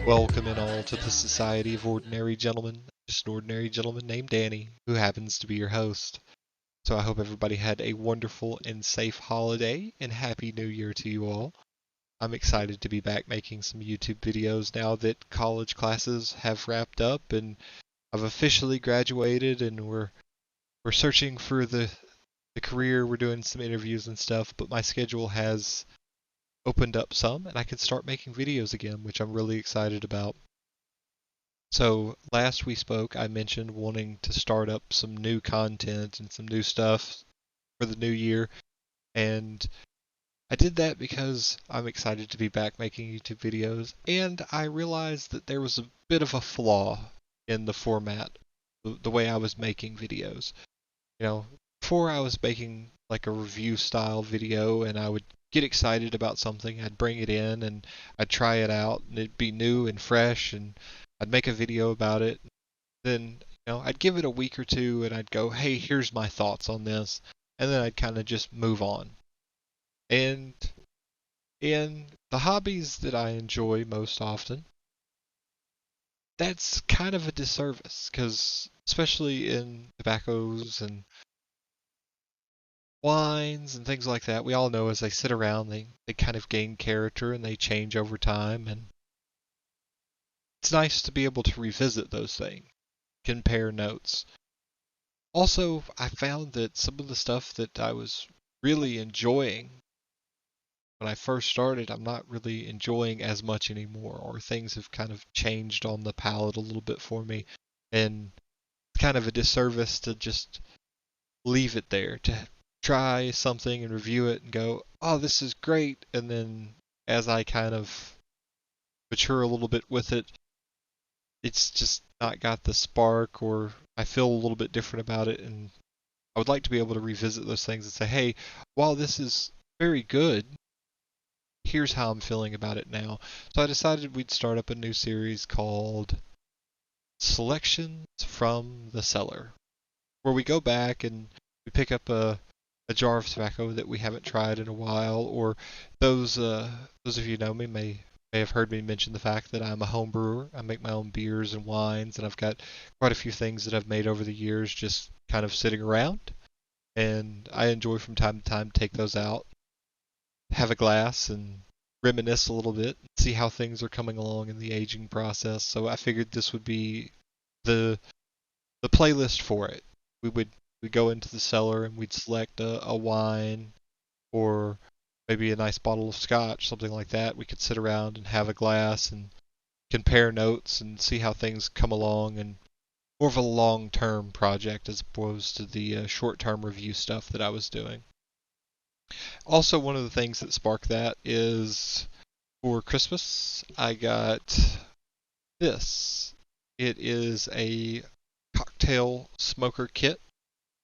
Welcome in all to the Society of Ordinary Gentlemen. Just an ordinary gentleman named Danny, who happens to be your host. So I hope everybody had a wonderful and safe holiday, and Happy New Year to you all. I'm excited to be back making some YouTube videos now that college classes have wrapped up and I've officially graduated, and we're searching for the career. We're doing some interviews and stuff, but my schedule has opened up some and I can start making videos again, which I'm really excited about. So last we spoke, I mentioned wanting to start up some new content and some new stuff for the new year, and I did that because I'm excited to be back making YouTube videos, and I realized that there was a bit of a flaw in the format, the way I was making videos. Before I was making like a review style video, and I would get excited about something, I'd bring it in and I'd try it out, and it'd be new and fresh, and I'd make a video about it. Then, I'd give it a week or two and I'd go, hey, here's my thoughts on this, and then I'd kind of just move on. And in the hobbies that I enjoy most often, that's kind of a disservice, because especially in tobaccos and wines and things like that, we all know as they sit around, they kind of gain character and they change over time, and it's nice to be able to revisit those things, compare notes. Also, I found that some of the stuff that I was really enjoying when I first started, I'm not really enjoying as much anymore, or things have kind of changed on the palate a little bit for me, and it's kind of a disservice to just leave it there, to try something and review it and go, oh, this is great, and then as I kind of mature a little bit with it, it's just not got the spark, or I feel a little bit different about it, and I would like to be able to revisit those things and say, hey, while this is very good, here's how I'm feeling about it now. So I decided we'd start up a new series called Selections from the Cellar, where we go back and we pick up a jar of tobacco that we haven't tried in a while, or those of you who know me may have heard me mention the fact that I'm a home brewer. I make my own beers and wines, and I've got quite a few things that I've made over the years just kind of sitting around, and I enjoy from time to time to take those out, have a glass, and reminisce a little bit, and see how things are coming along in the aging process. So I figured this would be the playlist for it. We'd go into the cellar and we'd select a wine, or maybe a nice bottle of scotch, something like that. We could sit around and have a glass and compare notes and see how things come along, and more of a long-term project as opposed to the short-term review stuff that I was doing. Also, one of the things that sparked that is for Christmas, I got this. It is a cocktail smoker kit.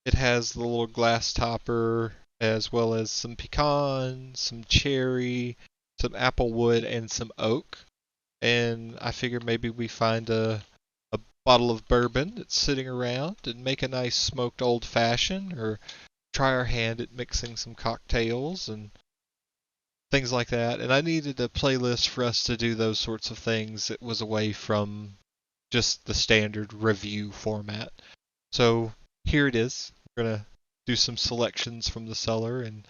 It has the little glass topper, as well as some pecan, some cherry, some apple wood, and some oak. And I figured maybe we find a bottle of bourbon that's sitting around and make a nice smoked old fashioned, or try our hand at mixing some cocktails and things like that. And I needed a playlist for us to do those sorts of things that was away from just the standard review format. So here it is. We're going to do some selections from the cellar and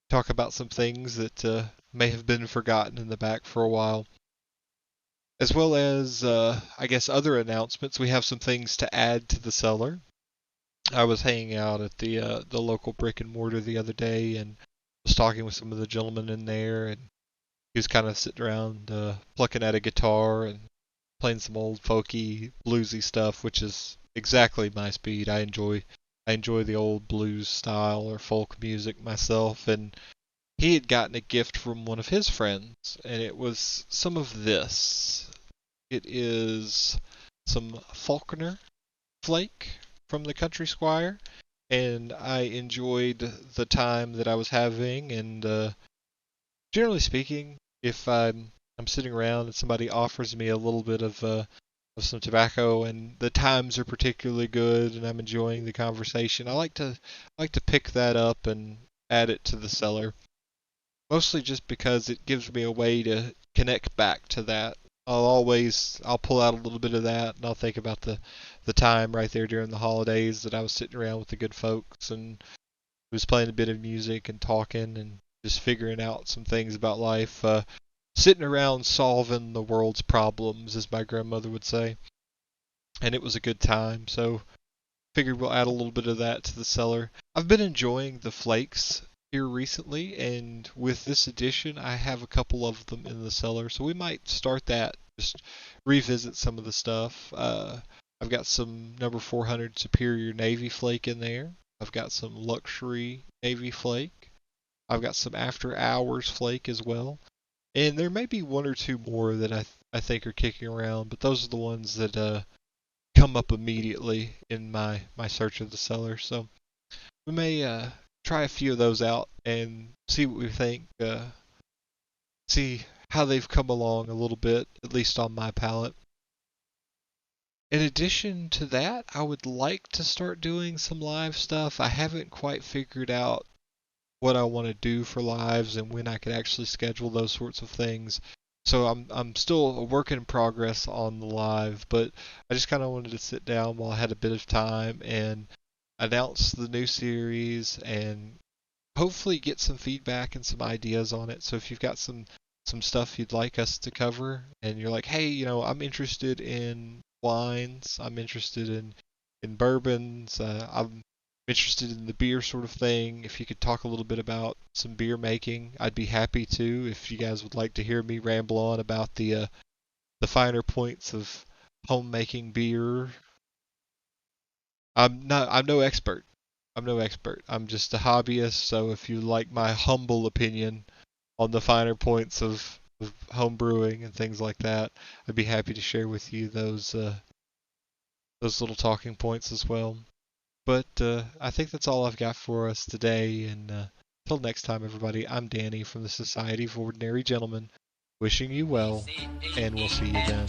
talk about some things that may have been forgotten in the back for a while. As well as, I guess, other announcements. We have some things to add to the cellar. I was hanging out at the local brick and mortar the other day and was talking with some of the gentlemen in there, and he was kind of sitting around plucking at a guitar and playing some old folky, bluesy stuff, which is exactly my speed. I enjoy the old blues style or folk music myself, and he had gotten a gift from one of his friends, and it was some of this. It is some Faulkner flake, from the Country Squire, and I enjoyed the time that I was having. And generally speaking, if I'm sitting around and somebody offers me a little bit of some tobacco and the times are particularly good and I'm enjoying the conversation, I like to pick that up and add it to the cellar. Mostly just because it gives me a way to connect back to that. I'll pull out a little bit of that and I'll think about the time right there during the holidays that I was sitting around with the good folks and was playing a bit of music and talking and just figuring out some things about life. Sitting around solving the world's problems, as my grandmother would say, and it was a good time. So figured we'll add a little bit of that to the cellar. I've been enjoying the flakes here recently, and with this edition, I have a couple of them in the cellar, so we might start that. Just revisit some of the stuff. I've got some number 400 Superior Navy flake in there. I've got some Luxury Navy flake. I've got some After Hours flake as well. And there may be one or two more that I think are kicking around, but those are the ones that come up immediately in my search of the cellar. So we may try a few of those out and see what we think. See how they've come along a little bit, at least on my palate. In addition to that, I would like to start doing some live stuff. I haven't quite figured out what I want to do for lives and when I could actually schedule those sorts of things. So I'm still a work in progress on the live, but I just kind of wanted to sit down while I had a bit of time and announce the new series and hopefully get some feedback and some ideas on it. So if you've got some stuff you'd like us to cover and you're like, "Hey, I'm interested in wines, I'm interested in bourbons, I'm interested in the beer sort of thing. If you could talk a little bit about some beer making, I'd be happy to. If you guys would like to hear me ramble on about the finer points of homemaking beer, I'm no expert. I'm no expert. I'm just a hobbyist. So if you like my humble opinion on the finer points of home brewing and things like that, I'd be happy to share with you those little talking points as well. But I think that's all I've got for us today. And till next time, everybody, I'm Danny from the Society of Ordinary Gentlemen, wishing you well, and we'll see you then.